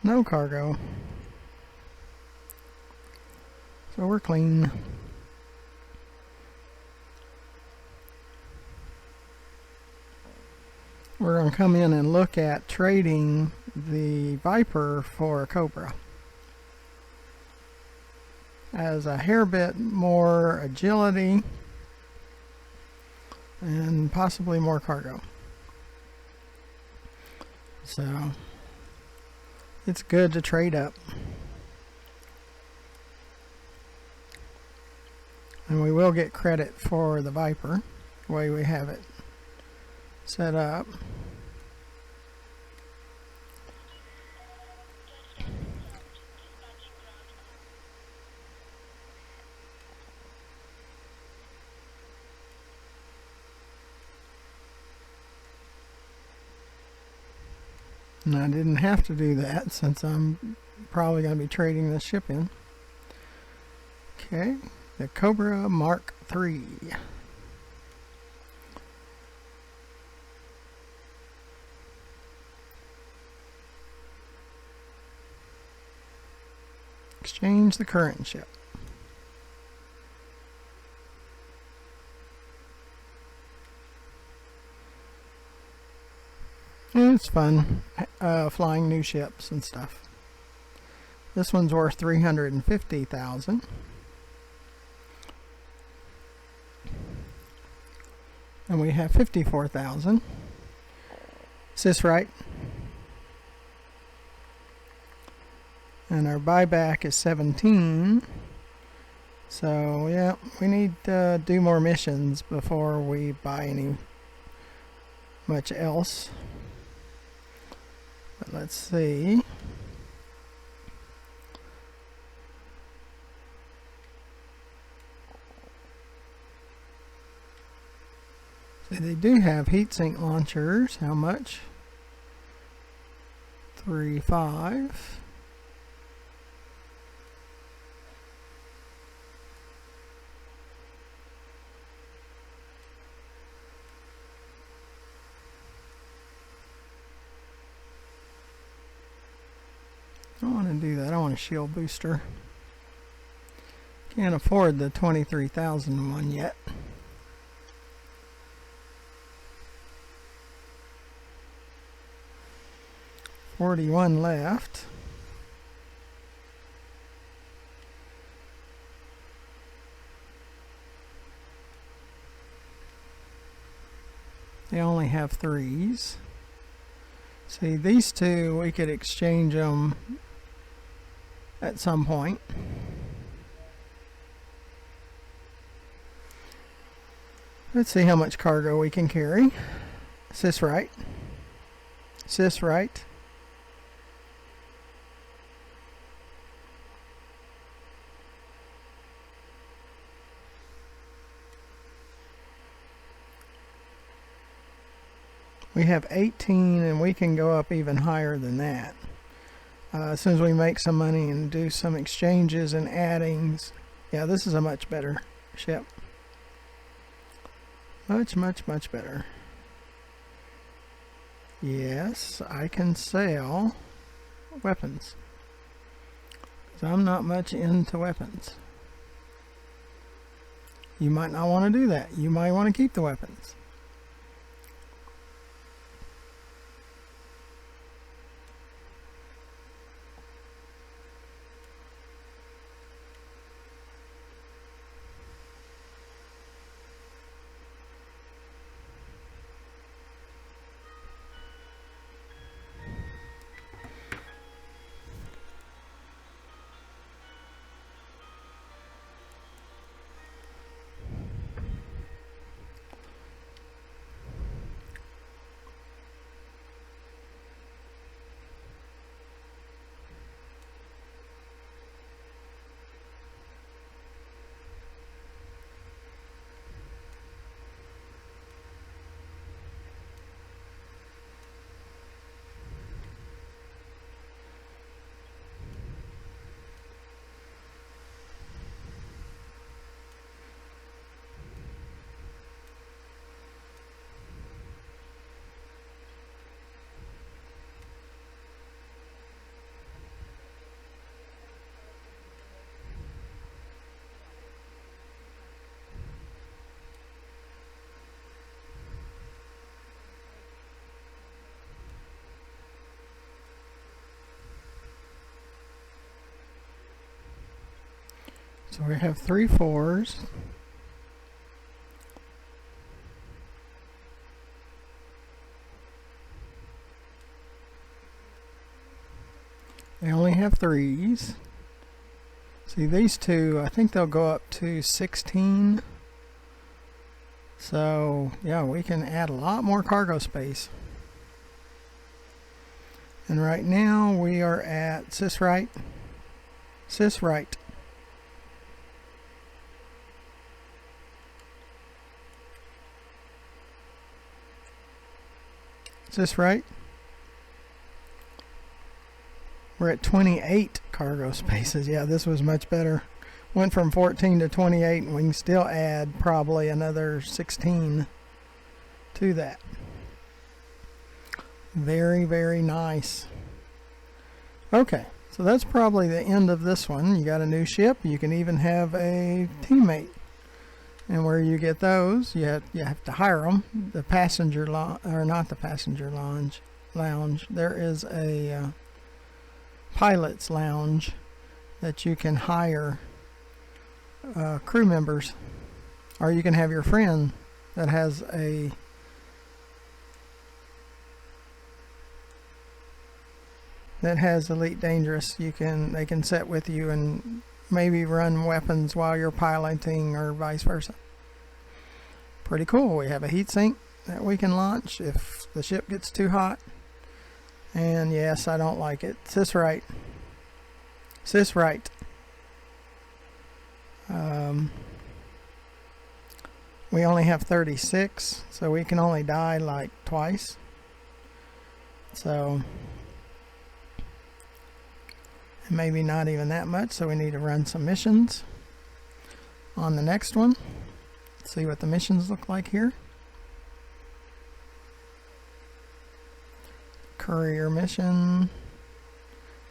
No cargo. So we're clean. We're going to come in and look at trading the Viper for a Cobra. As a hair bit more agility and possibly more cargo. So it's good to trade up. And we will get credit for the Viper, the way we have it set up. And I didn't have to do that since I'm probably going to be trading this ship in. Okay, the Cobra Mark III. Exchange the current ship. It's fun flying new ships and stuff. This one's worth 350,000. And we have 54,000. Sis right. And our buyback is 17. So yeah, we need to do more missions before we buy any much else. But let's see. So they do have heatsink launchers. How much? 3.5. I don't want to do that. I want a shield booster. Can't afford the 23,000 one yet. $41 left. They only have 3s. See, these two, we could exchange them at some point. Let's see how much cargo we can carry. Sys right. Sys right. We have 18 and we can go up even higher than that. As soon as we make some money and do some exchanges and addings. Yeah, this is a much better ship. Much, much, much better. Yes, I can sell weapons. 'Cause I'm not much into weapons. You might not want to do that. You might want to keep the weapons. So we have 3 4s. They only have 3s. See, these two, I think they'll go up to 16. So, yeah, we can add a lot more cargo space. And right now we are at Sys right. Sys right. Is this right? We're at 28 cargo spaces. Yeah, this was much better. Went from 14 to 28, and we can still add probably another 16 to that. Very, very nice. Okay, so that's probably the end of this one. You got a new ship. You can even have a teammate. And where you get those, you have to hire them. The passenger or not the passenger lounge. There is a pilot's lounge that you can hire crew members, or you can have your friend that has Elite Dangerous. They can sit with you and maybe run weapons while you're piloting, or vice versa. Pretty cool. We have a heatsink that we can launch if the ship gets too hot. And yes, I don't like it. Sys right. Sys right. We only have 36, so we can only die like twice. So maybe not even that much, so we need to run some missions on the next one. Let's see what the missions look like here. Courier mission.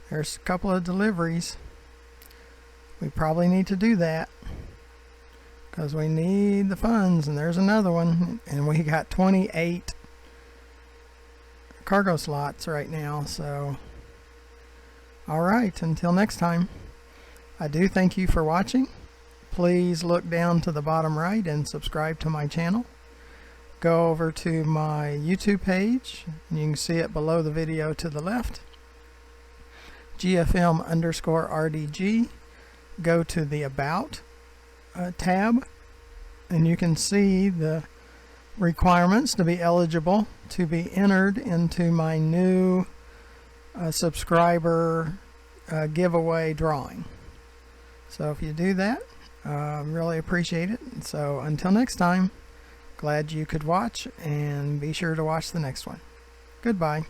There's a couple of deliveries. We probably need to do that because we need the funds, and there's another one, and we got 28 cargo slots right now. So alright, until next time, I do thank you for watching. Please look down to the bottom right and subscribe to my channel. Go over to my YouTube page, and you can see it below the video to the left. GFM_RDG. Go to the About tab, and you can see the requirements to be eligible to be entered into my new subscriber giveaway drawing. So if you do that, really appreciate it. So until next time, glad you could watch, and be sure to watch the next one. Goodbye.